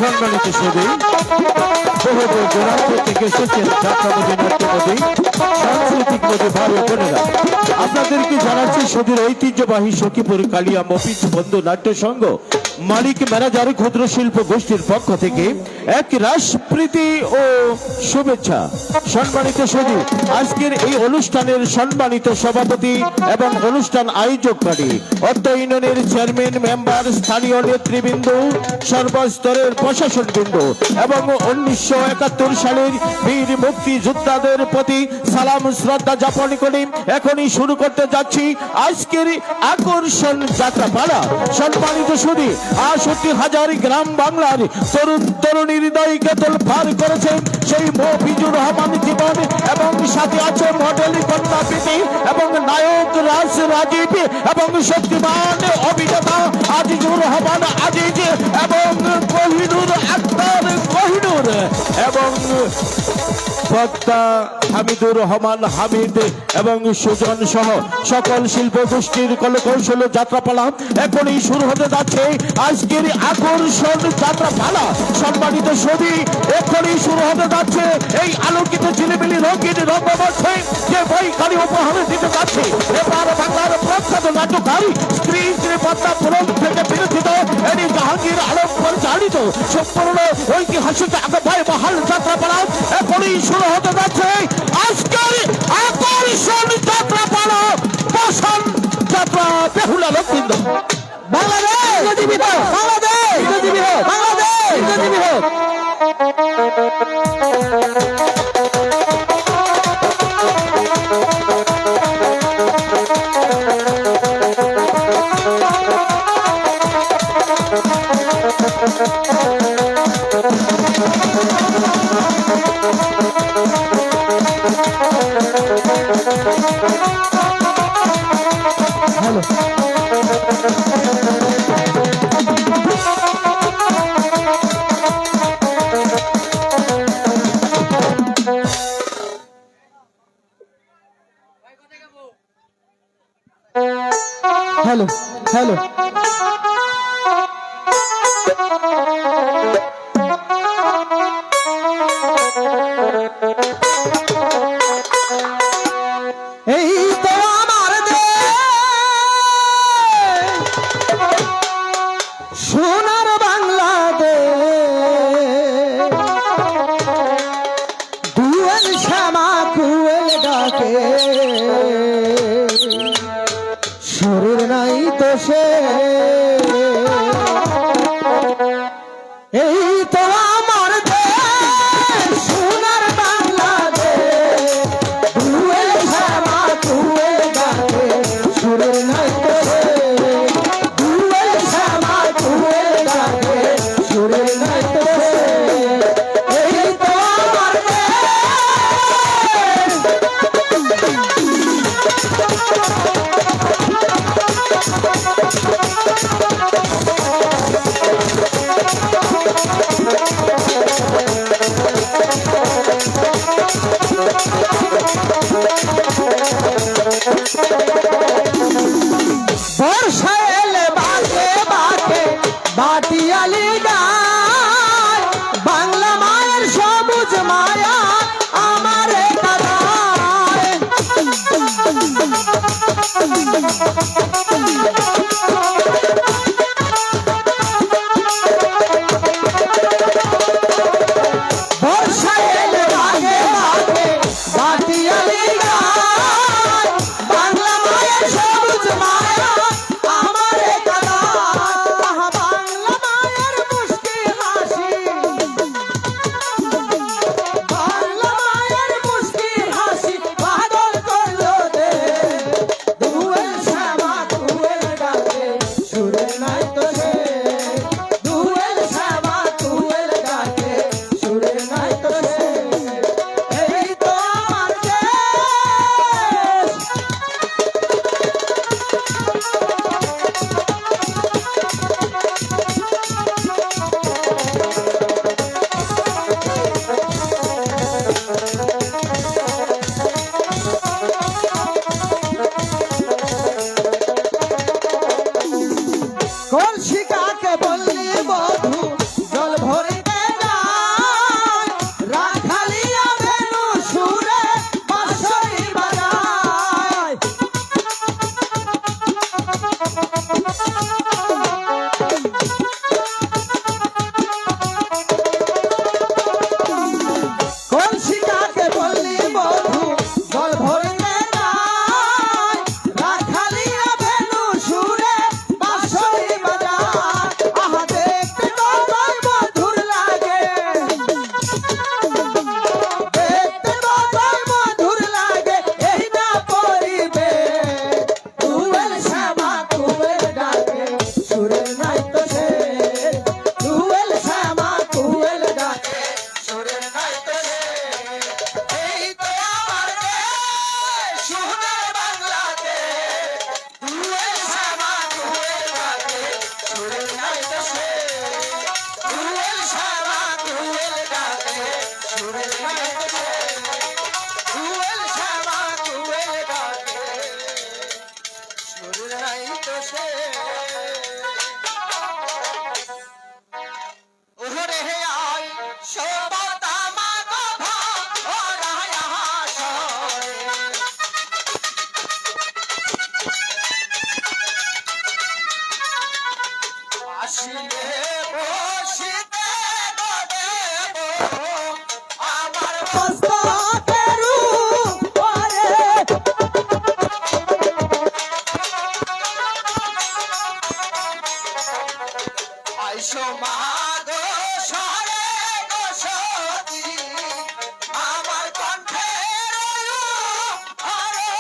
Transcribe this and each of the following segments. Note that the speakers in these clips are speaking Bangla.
সম্মানিত সদী বহু দূরান্ত থেকে এসেছেন যাত্রাবাদী নাট্যবাদী সাংস্কৃতিক নদী ভাই ও বোনেরা, আপনাদেরকে জানাচ্ছি সদীর ঐতিহ্যবাহী সখীপুর কালিয়া মফিজ বন্ধু নাট্য সংঘ মালিক ম্যানেজার ক্ষুদ্র শিল্প গোষ্ঠীর পক্ষ থেকে এক রাসপ্রীতি ও শুভেচ্ছা। সম্মানিত সদী, আজকের এই অনুষ্ঠানের সম্মানিত সভাপতি এবং অনুষ্ঠান আয়োজককারী অত্র ইউনিয়নের চেয়ারম্যান মেম্বার, স্থানীয় নেতৃবৃন্দ, সর্বস্তরের প্রশাসনবৃন্দ এবং 1971 সালের বীর মুক্তিযোদ্ধাদের প্রতি সালাম শ্রদ্ধা জ্ঞাপন করে এখনই শুরু করতে যাচ্ছি আজকের আকর্ষণ যাত্রাপালা। সম্মানিত সদী, ৬৮,০০০ গ্রাম বাংলার তরুণ তরুণী হৃদয়কে তোলপার করেছে সেই মফিজুর রহমান জীবন এবং সাথে আছে মডেল কন্যা প্রীতি এবং নায়ক রাজ রাজীব এবং শক্তিমান অভিনেতা আজিজুর রহমান আজিজ এবং কোহিনুর আক্তার কোহিনুর এবং বক্তা হামিদুর রহমান হামিদ এবং সুজন সহ সকল শিল্প গোষ্ঠীর কলকৌশল যাত্রাপালা এখনই শুরু হতে যাচ্ছে আজকের আকর্ষণ যাত্রাপালা। সম্মানিত সদী, এখনই শুরু হতে যাচ্ছে এই আলোকিত ঝিলিমিলি রঙিন রঙ্গমঞ্চে যে বইখানি উপহার দিতে যাচ্ছে এবার বাংলার প্রখ্যাত নাট্যকার স্ত্রী পদ্মা পুরম থেকে বিরোধিত এটি জাহাঙ্গীর আলম পরিচালিত সম্পূর্ণ ঐতিহাসিক ভাই মহাল যাত্রাপালা এখনই শুরু হতে যাচ্ছে আজকের আকর্ষণ যাত্রাপালা। বসন যাত্রা বেহুলা লোকবৃন্দ বাংলাদেশ জীবিত, বাংলাদেশ জীবিত, বাংলাদেশ জীবিত। হ্যালো হ্যালো এই তো আমার দেশ সোনার বাংলাদেশ, দুয়েল শ্যামা কুয়েল ডাকে শরীর নাই তো সে। এই তো আমার দেশ সোনার বাংলাদেশ, দুয়েল শ্যামা কুয়েল ডাকে শরীর নাই তো সে, দুয়েল শ্যামা কুয়েল ডাকে শরীর নাই তো সে। এই তো আমার বর্ষা এলে বাঁকে বাঁকে বাটিয়ালি গায়, বাংলা মায়ের সবুজ মায়া আমার কাদায়। বর্ষা এলে বাঁকে বাঁকে বাটিয়ালি গায়, বাংলা মায়ের সবুজ মায়া আমার কাদায়। বাংলা মায়ের মুস্কি হাসি, বাংলা মায়ের মুস্কি হাসি পাগল করলো দে, দুয়েল শ্যামা কুয়েল ডাকে আমার মস্তকের উপরে আইসো মা গো সরে গো সতী আমার কণ্ঠের আরে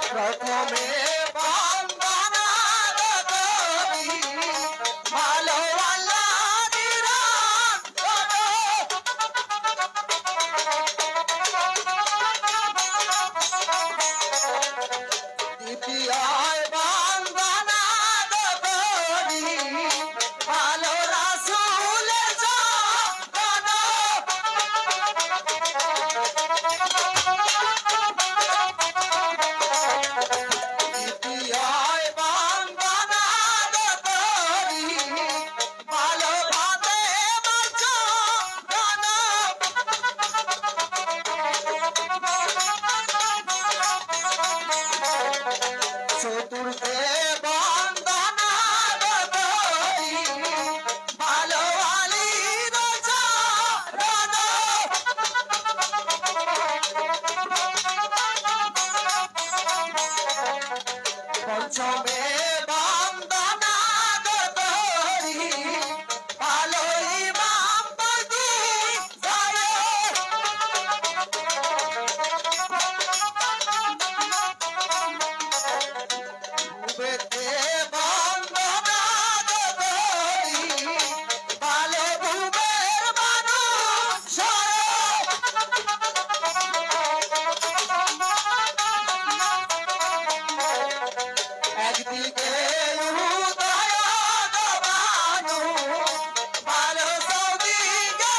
প্রথমে বন্দনা করি ভালো আল্লাহ নিরান দ্বিতীয় বন্দনা করি ভালো রাসূলের চরণ দ্বিতীয় বন্দনা করি ভালো ফাতেমার চরণ চতুর্থে বন্দনা করি ভালো আলীর চরণ পঞ্চমে বন্দনা করি ভালো ইমাম বদির জয় ভূপেতে বন্দনা করি ভালো ভূপের মানুষ একদিকে উদয় ভানু ভালো সৌদিকে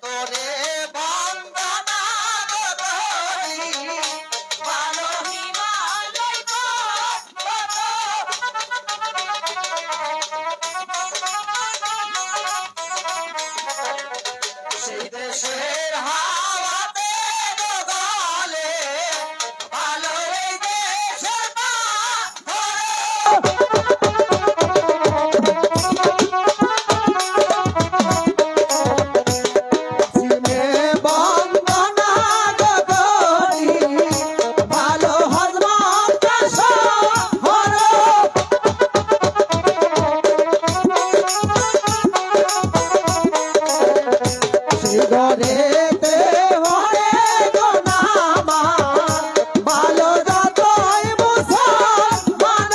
তোরে বন্দনা করি ভালো হিমালয় সেই দেশের হাওয়াতে গলে ভালো এই দেশের সিনে বন্দনা করি ভালো হযরত শহর ঘরেতে হরে গো নামা ভালো যতই মুসলমান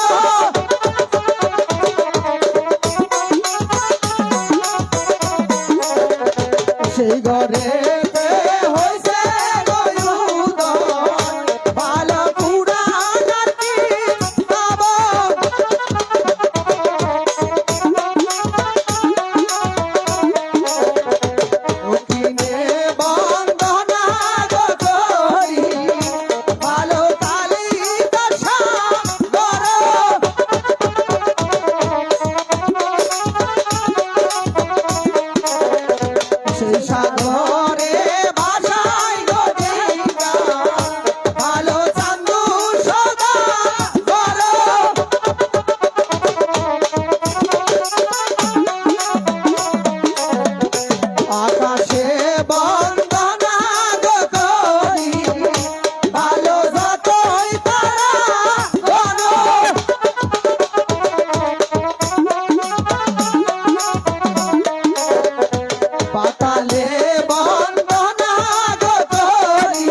সেই ঘরেতে হইছে গো উদয় ভালো কুরআন আর কিতাব দক্ষিণে বন্দনা করি ভালো কালিকা সাগর সেই সাগরে ভাষায় গো দেইগা ভালো চান্দু সদা কর আকাশে বন্দনা করি ভালো যতই তারা গণ পাতালে বন্দনা করি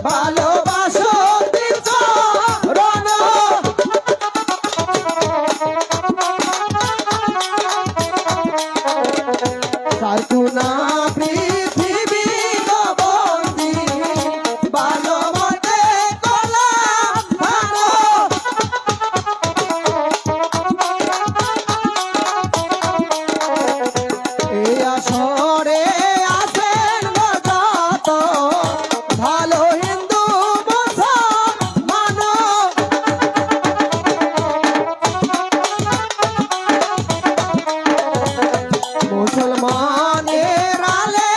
ভালোবাসতির চরণ কারকুনা পৃথিবী বন্দি ভালো মতে কলা ভালো এই আসরে আছেন যত ভালো হিন্দু মুসলমান মুসলমানের আলে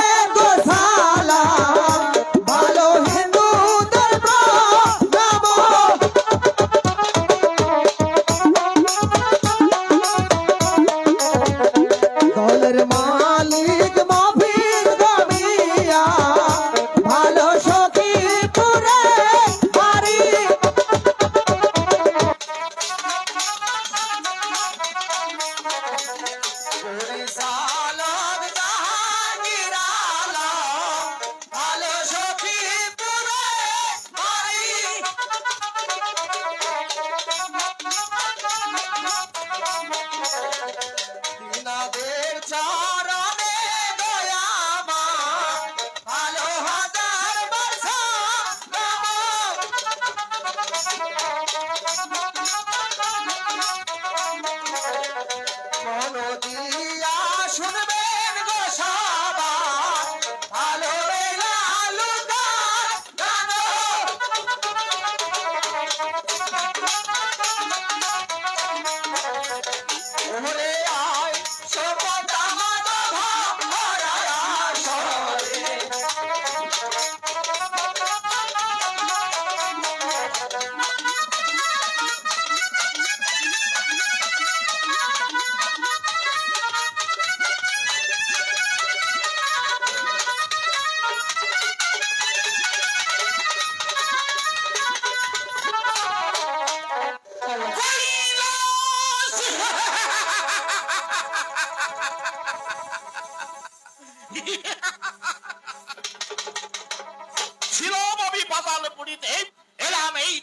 ছিলাম আমি পাতালপুরীতে, এলাম এই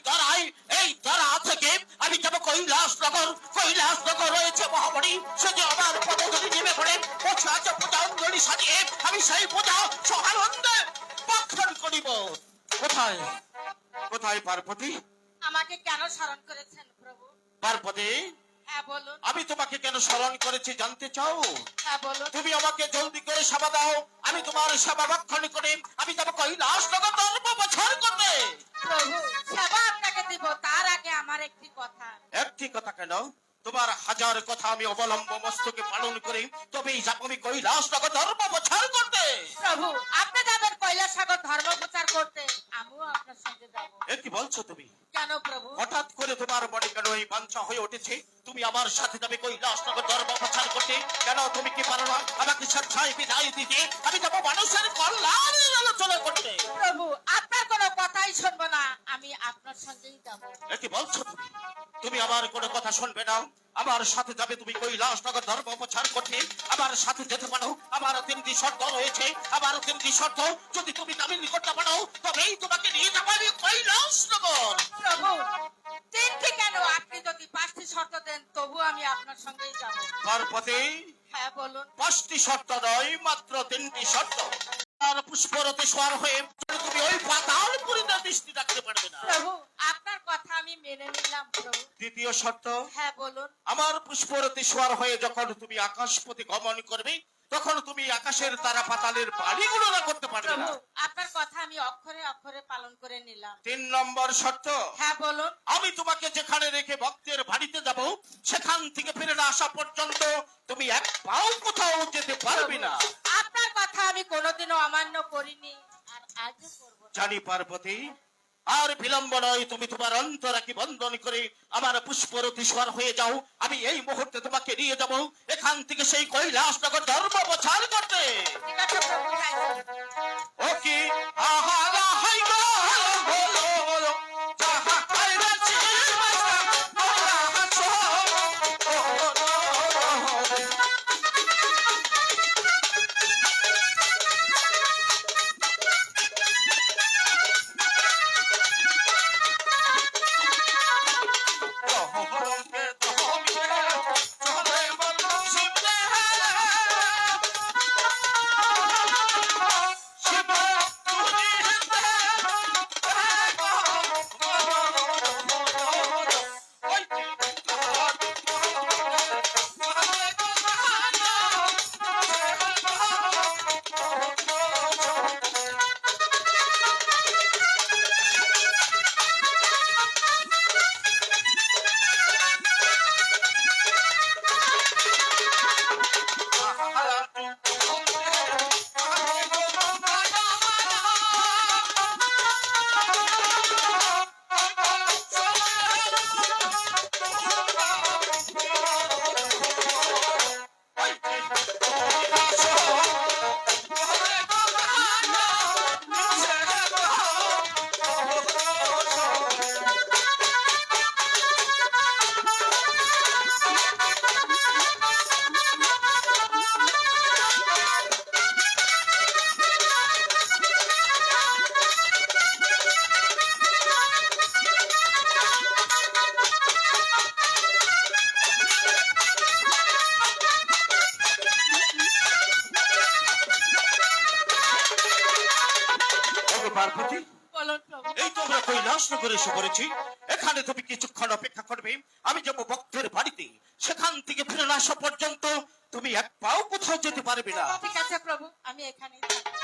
ধরা থেকে আমি যাবো কৈলাসনগর। কৈলাসনগর রয়েছে মহাবলী, সে যে আমার পদধূলি নেমে পড়ে বসে আছে পূজাঞ্জলি সাজিয়ে, আমি সেই পূজা সহানন্দে ভক্ষণ করিব। কোথায় কোথায় পার্বতী? আমাকে কেন স্মরণ করেছেন প্রভু? পার্বতী, হ্যাঁ বলুন। আমি তোমাকে কেন স্মরণ করেছি জানতে চাও? হ্যাঁ বলুন। তুমি আমাকে জলদি করে সেবা দাও, আমি তোমার সেবা রক্ষণ করে আমি যাবো কৈলাসনগর ধর্ম প্রচার করতে। প্রভু, সেবা আপনাকে দিব, তার আগে আমার একটি কথা। একটি কথা কেন, তোমার হাজার কথা আমি অবলম্ব মস্তকে পালন করি, তবেই যাবো আমি কৈলাসনগর ধর্ম প্রচার করতে। প্রভু, আপনি যাবেন কৈলাসনগর ধর্ম প্রচার করতে, আমিও আপনার সঙ্গে যাব। এ কি বলছো তুমি? কেন প্রভু? হঠাৎ করে তোমার মনে কেন এই বাঞ্ছা হয়ে উঠেছে তুমি আমার সাথে যাবে কৈলাসনগর ধর্ম প্রচার করতে? কেন তুমি কি পারো না আমাকে স্বেচ্ছায় বিদায় দিতে? আমি যাবো মানুষের কল্যাণের আলোচনা করতে। প্রভু, আপনার কোনো কথাই শুনবো না, আমি আপনার সঙ্গেই যাব। এ কি বলছো তুমি? তুমি আমার কোনো কথা শুনবে না, আমার সাথে যাবে তুমি কৈলাসনগর ধর্ম প্রচার করতে। আমার সাথে যেতে পারো, আমার 3টি শর্ত রয়েছে, আমার 3টি শর্ত যদি তুমি দাবি করতে পারো তবেই তোমাকে নিয়ে যাবো আমি কৈলাসনগর। প্রভু, 3টি কেন, আপনি যদি 5টি শর্ত দেন তবু আমি আপনার সঙ্গেই যাব। পার্বতী, হ্যাঁ বলুন। 5টি শর্ত নয়, মাত্র 3টি শর্ত। আর পুষ্পরতে সওয়ার হয়ে তুমি ওই পাতালপুরীতে দৃষ্টি রাখতে পারবে না। প্রভু, আপনার কথা আমি মেনে নিলাম প্রভু। দ্বিতীয় শর্ত, হ্যাঁ বলুন। আমার পুষ্পরতে সওয়ার হয়ে যখন তুমি আকাশপথে গমন করবে তখন তুমি আকাশের তারা পাতালের বাড়িগুলো না করতে পারবে না। প্রভু, আপনার কথা আমি অক্ষরে অক্ষরে পালন করে নিলাম। 3 নম্বর শর্ত, হ্যাঁ বলুন। আমি তোমাকে যেখানে রেখে ভক্তের বাড়িতে যাব সেখান থেকে ফিরে না আসা পর্যন্ত তুমি এক পাও কোথাও যেতে পারবে না। আপনার কথা আমি কোনোদিনও অমান্য করিনি, আর আজও করব না। জানি পার্বতী, আর বিলম্ব নয়, তুমি তোমার অন্তরাকে বন্ধন করে আমার পুষ্পরতি সওয়ার হয়ে যাও। আমি এই মুহূর্তে তোমাকে নিয়ে যাব এখান থেকে সেই কৈলাসনগর ধর্ম প্রচার করতে। ঠিক আছে প্রভু, তাই হোক। ওকে আহারা হাই গো হলো হলো যাহা হাইরা চিমাসা মোরা হাসো ওহরকে তোমকে চলে বলো শিবলে শিব তুমি পার্বতী, বলুন প্রভু। এই তো আমরা কৈলাসনগরে এসে পড়েছি। এখানে তুমি কিছুক্ষণ অপেক্ষা করবে, আমি যাবো ভক্তের বাড়িতে। সেখান থেকে ফিরে না আসা পর্যন্ত তুমি এক পাও কোথাও যেতে পারবে না। ঠিক আছে প্রভু, আমি এখানেই থাকবো।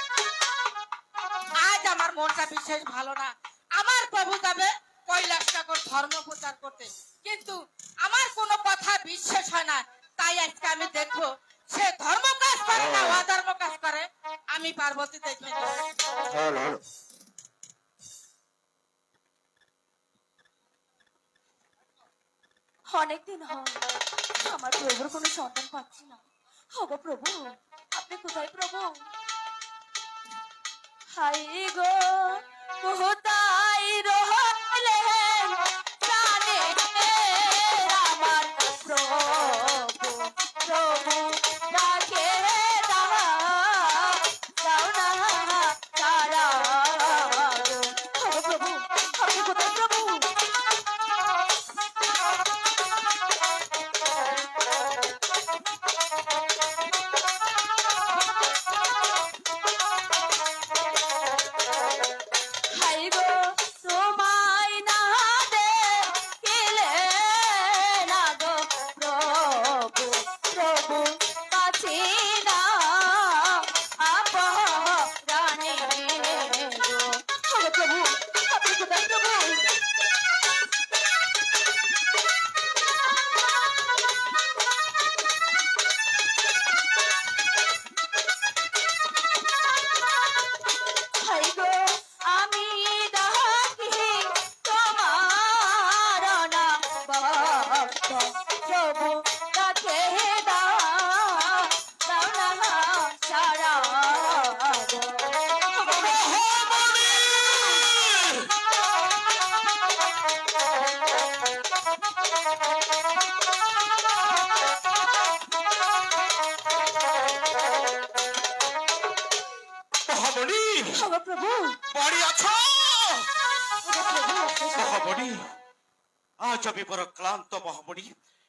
আজ আমার মনটা বিশেষ ভালো না। আমার প্রভু যাবে কৈলাসনগর ধর্ম প্রচার করতে, কিন্তু আমার কোনো কথা বিশ্বাস হয় না। তাই আজকে আমি দেখবো সে ধর্ম কাজ করে না অধর্ম কাজ করে। আমি পার্বতী দেখে নেব। অনেকদিন হয় আমার প্রভুর কোনো সন্তান পাচ্ছি না। হগো প্রভু, আপনি কোথায় প্রভু? হাই গো কোথায় রহলেন প্রাণের আমার প্রভু, প্রভু ডাকে দাও মহামণি ওগো প্রভু বাড়ি আছো? ওগো প্রভু মহামণি আজ আমি বড় ক্লান্ত মহামণি।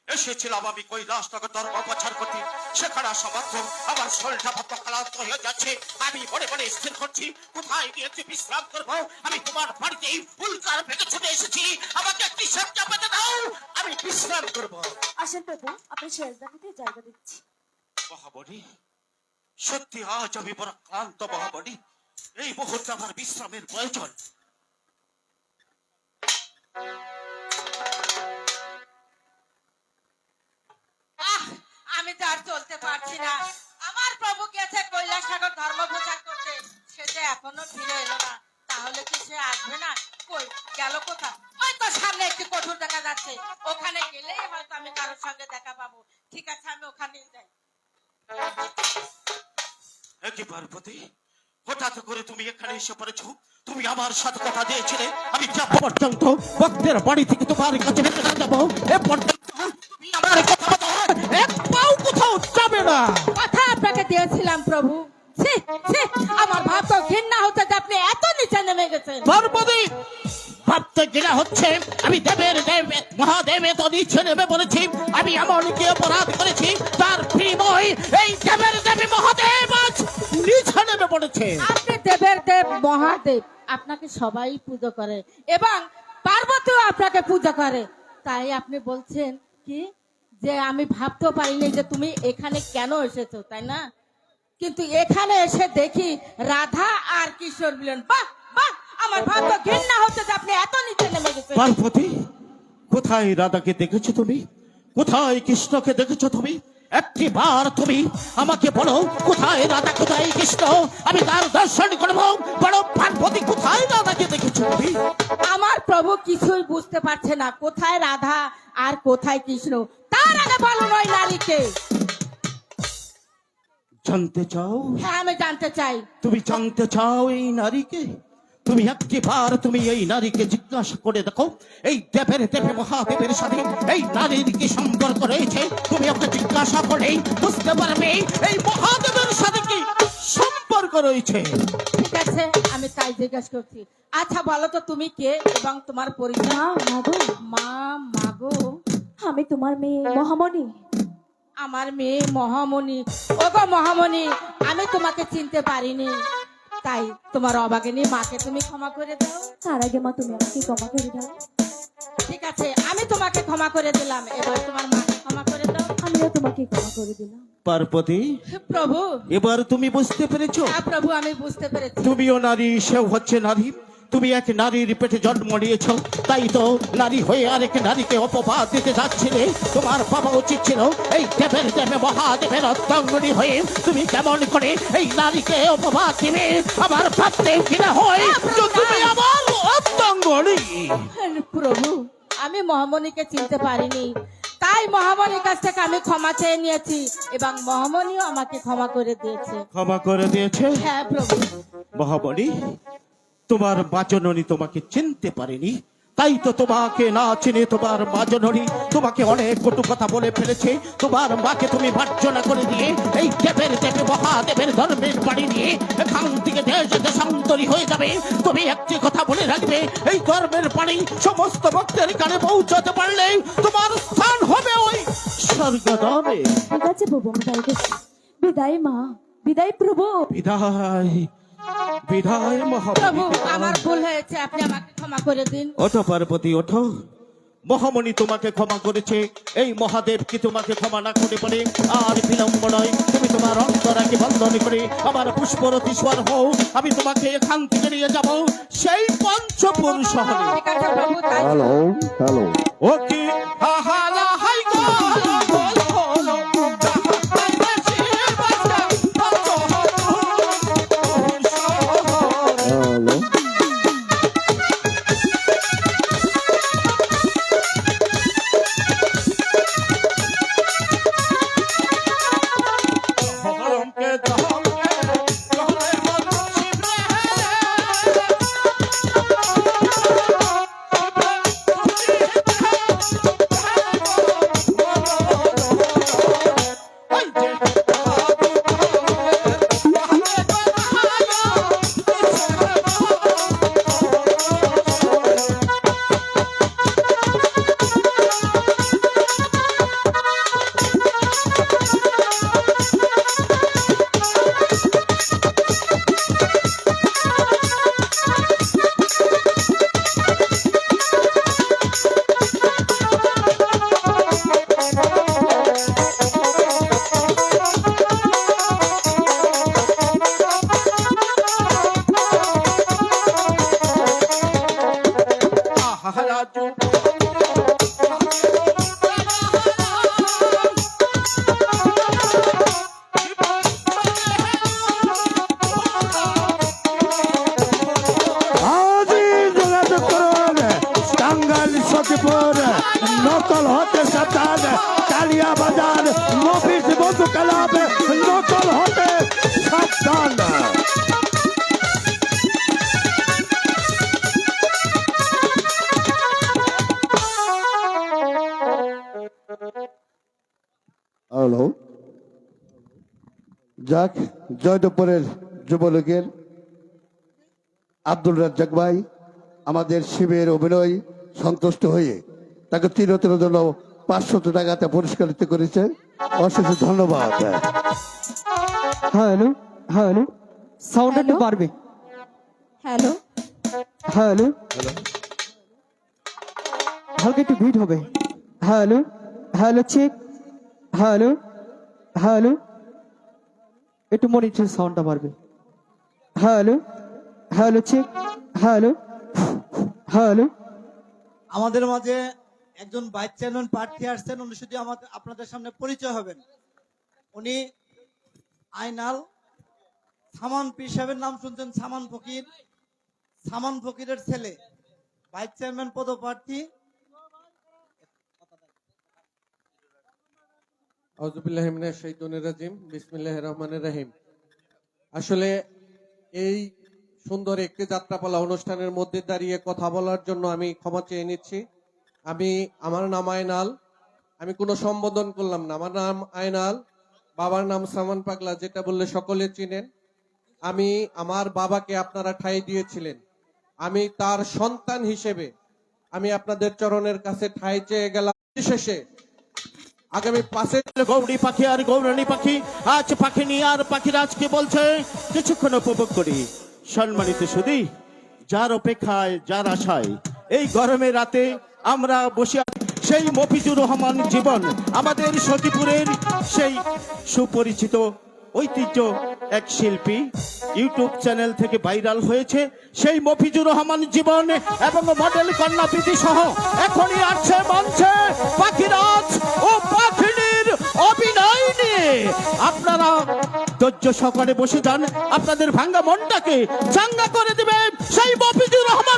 এসেছিলাম আমি কৈলাসনগর ধর্ম প্রচার করতে, সেখানে আসা মাত্র আমার শরীরটা ভাবটা ক্লান্ত হয়ে যাচ্ছে। আমি মনে মনে স্থির করছি কোথায় গিয়ে একটু বিশ্রাম করবো। আমি তোমার বাড়িতেই উল্কার ভেঙে ছুটে এসেছি, আমাকে একটি সজ্জা পেতে দাও, আমি বিশ্রাম করবো। আসেন প্রভু আপনি শেষদানিতে জায়গা দিচ্ছি। মহামণি সত্যি আজ আমি বড় ক্লান্ত মহামণি, এই মুহূর্তে আমার বিশ্রামের প্রয়োজন। আহ, আমি তো আর চলতে পারছি না। আমার প্রভু গেছে কৈলাসনগর ধর্ম প্রচার করতে, সে যে এখনো ফিরে এলো না। তাহলে কি সে আসবে না? কই গেল কোথা? ওই তো সামনে একটি কঠোর দেখা যাচ্ছে, ওখানে গেলেই হয়তো আমি কারোর সঙ্গে দেখা পাবো। ঠিক আছে, আমি ওখানেই যাই। একই পার্বতী, হঠাৎ করে তুমি এখানে এসে পড়েছো। তুমি আমার সাথে কথা দিয়েছিলে আমি যাব পর্যন্ত ভক্তের বাড়ি থেকে তোমার কাছে হেঁটে না যাবো, এ পর্যন্ত তুমি আমার কথা মতো এক পাও কোথাও যাবে না। কথা আপনাকে দিয়েছিলাম প্রভু। ছি, ছি, আমার ভাব তো ঘৃণা হচ্ছে যে আপনি এত নিচে নেমে গেছেন। পার্বতী ভাবতে গিরা হচ্ছে আমি দেবের দেব মহাদেবে তো নিচ্ছে নেবে বলেছি। আমি এমন কি অপরাধ করেছি তার বিনিময় এই দেবের দেবী মহাদেব আজ নিচে নেমে পড়েছে। আপনি দেবের দেব মহাদেব, আপনাকে সবাই পুজো করে এবং পার্বতীও আপনাকে পূজা করে। তাই আপনি বলছেন কি যে আমি ভাবতেও পারিনি যে তুমি এখানে কেন এসেছো, তাই না? কিন্তু এখানে এসে দেখি রাধা আর কিশোর মিলন। বাহ বাহ, আমার ভাব তো ঘৃণা হচ্ছে যে আপনি এত নিচে নেমে গেছেন। পার্বতী কোথায় রাধাকে দেখেছো তুমি? কোথায় কৃষ্ণকে দেখেছো তুমি? একটি বার তুমি আমাকে বলো কোথায় রাধা কোথায় কৃষ্ণ, আমি তার দর্শন করবো। বলো পার্বতী কোথায় রাধাকে দেখেছো তুমি? আমার প্রভু কিছুই বুঝতে পারছে না কোথায় রাধা আর কোথায় কৃষ্ণ। তার আগে বলুন ওই নারীকে। জানতে চাও? হ্যাঁ, আমি জানতে চাই। তুমি জানতে চাও এই নারীকে? তুমি একটিবার তুমি এই নারীকে জিজ্ঞাসা করে দেখো এই দেবের দেবে মহাদেবের সাথে এই নারীর কি সম্পর্ক রয়েছে। তুমি ওকে জিজ্ঞাসা করলেই বুঝতে পারবে এই মহাদেবের সাথে কি সম্পর্ক রয়েছে। ঠিক আছে, আমি তাই জিজ্ঞাসা করছি। আচ্ছা বলো তো তুমি কে এবং তোমার পরিচয়? মা মাগো মা মাগো, আমি তোমার মেয়ে মহামণি। আমার মেয়ে মহামণি। ওগো মহামণি, আমি তোমাকে চিনতে পারিনি, তাই তোমার অবাগিনী মাকে তুমি ক্ষমা করে দাও। তার আগে মা তুমি আমাকে ক্ষমা করে দাও। ঠিক আছে, আমি তোমাকে ক্ষমা করে দিলাম, এবার তোমার মাকে ক্ষমা করে দাও। আমিও তোমাকে ক্ষমা করে দিলাম। পার্বতী প্রভু। এবার তুমি বুঝতে পেরেছো? হ্যাঁ প্রভু, আমি বুঝতে পেরেছি। তুমিও নারী, সেও হচ্ছে নারী। তুমি এক নারীর পেটে জন্ম নিয়েছ, তাই তো নারী হয়ে আরেক নারীকে অপবাদ দিতে যাচ্ছিলে। তোমার বাবা উচিত ছিল এই দেবের দেবে মহাদেবের অর্ধাঙ্গনী হয়ে তুমি কেমন করে এই নারীকে অপবাদ দিবে। আমার ভাবতে কিনা হয় যে তুমি আমার অর্ধাঙ্গনী। প্রভু, আমি মহামণিকে চিনতে পারিনি, তাই মহামণির কাছ থেকে আমি ক্ষমা চেয়ে নিয়েছি এবং মহামণিও আমাকে ক্ষমা করে দিয়েছে। ক্ষমা করে দিয়েছে? হ্যাঁ প্রভু। মহামণি তোমার মা জননী তোমাকে চিনতে পারেনি, তাই তো তোমাকে না চিনে তোমার মা জননী তোমাকে অনেক কটু কথা বলে ফেলেছে। তোমার মাকে তুমি ভার্জনা করে দিয়ে এই দেবের দেবে মহাদেবের ধর্মের বাড়ি নিয়ে এখান থেকে দেশ দেশান্তরী হয়ে যাবে। তুমি একটি কথা বলে রাখবে, এই ধর্মের বাড়ি সমস্ত ভক্তের কানে পৌঁছাতে পারলে তোমার স্থান হবে ওই স্বর্গধামে। ঠিক আছে প্রভু, আমি তাই করছি। বিদায় মা, বিদায় প্রভু। বিদায় বিদায় প্রভু, মহামণি। আমার ভুল হয়েছে, আপনি আমাকে ক্ষমা করে দিন। ওঠো পার্বতী ওঠো। মহামণি তোমাকে ক্ষমা করেছে, এই মহাদেব কি তোমাকে ক্ষমা না করে পারে? আর বিলম্ব নয়, তুমি তোমার অন্তরাকে বন্ধন করে আমার পুষ্পরথী স্বর হও। আমি তোমাকে এখান থেকে নিয়ে যাব সেই পঞ্চপুর শহরে। ঠিক আছে প্রভু, তাই ও কি হাহালা হাই গো বলো বলো হাই বেশি বাজা পঞ্চপুর শহরে। ধরমকে ধরমকে ধরে মানুষ শিবে সখীপুর নকল হতে সাবধান, কালিয়া বাজার মফিজ বন্ধু ক্লাব নকল হতে সাবধান। হ্যালো, যাক, জয়দেবপুরের যুবলীগের আব্দুল রাজ্জাক ভাই আমাদের শিবের অভিনয় সন্তুষ্ট হয়ে তাকে চিরতরের জন্য 500 টাকাতে পুরস্কৃত করেছে। অশেষ ধন্যবাদ। হ্যালো হ্যালো, সাউন্ড একটু বাড়বে। হ্যালো হ্যালো, হালকা একটু বিট হবে। Hello hello, check. Hello hello, একটু মনিটর সাউন্ডটা বাড়বে। Hello hello, check. Hello hello. আমাদের মাঝে একজন ভাইস চেয়ারম্যান প্রার্থী আসছেন, উনি শুধু আমাদের আপনাদের সামনে পরিচয় হবেন। উনি আইনাল সামান পীর সাহেবের নাম শুনছেন, সামান ফকির, সামান ফকিরের ছেলে, ভাইস চেয়ারম্যান পদপ্রার্থী। আউযুবিল্লাহি মিনাশ শাইতানির রাজিম, বিসমিল্লাহির রহমানির রহিম। আসলে এই সুন্দর একটি যাত্রাপালা অনুষ্ঠানের মধ্যে দাঁড়িয়ে কথা বলার জন্য আমি ক্ষমা চেয়ে নিচ্ছি। আমার নাম আয়নাল, আমি কোনো সম্বোধন করলাম না। আমার নাম আয়নাল, বাবার নাম সামান পাগলা, যেটা বললে সকলে চিনেন। আমার বাবাকে আপনারা ঠাঁই দিয়েছিলেন, আমি তার সন্তান হিসেবে আমি আপনাদের চরণের কাছে ঠাঁই চেয়ে গেলাম। শেষে আগামী 5 গৌরী পাখি আর গৌরানী পাখি, আজ পাখি নিয়ে আর পাখিরাজকে বলছে কিছুক্ষণ উপভোগ করি। সম্মানিত সুধী, যার অপেক্ষায় যার আশায় এই গরমের রাতে আমরা বসে আছি, সেই মফিজুর রহমান জীবন, আমাদের সখীপুরের সেই সুপরিচিত ঐতিহ্য এক শিল্পী, ইউটিউব চ্যানেল থেকে ভাইরাল হয়েছে সেই মফিজুর রহমান জীবন এবং মডেল কন্যা প্রীতি সহ এখনই আসছে মঞ্চে পাখিরাজ ও পাখিনীর অভিনয় নিয়ে। আপনারা ধৈর্য সহকারে বসে যান, আপনাদের ভাঙ্গা মনটাকে চাঙ্গা করে দেবে সেই মফিজুর রহমান।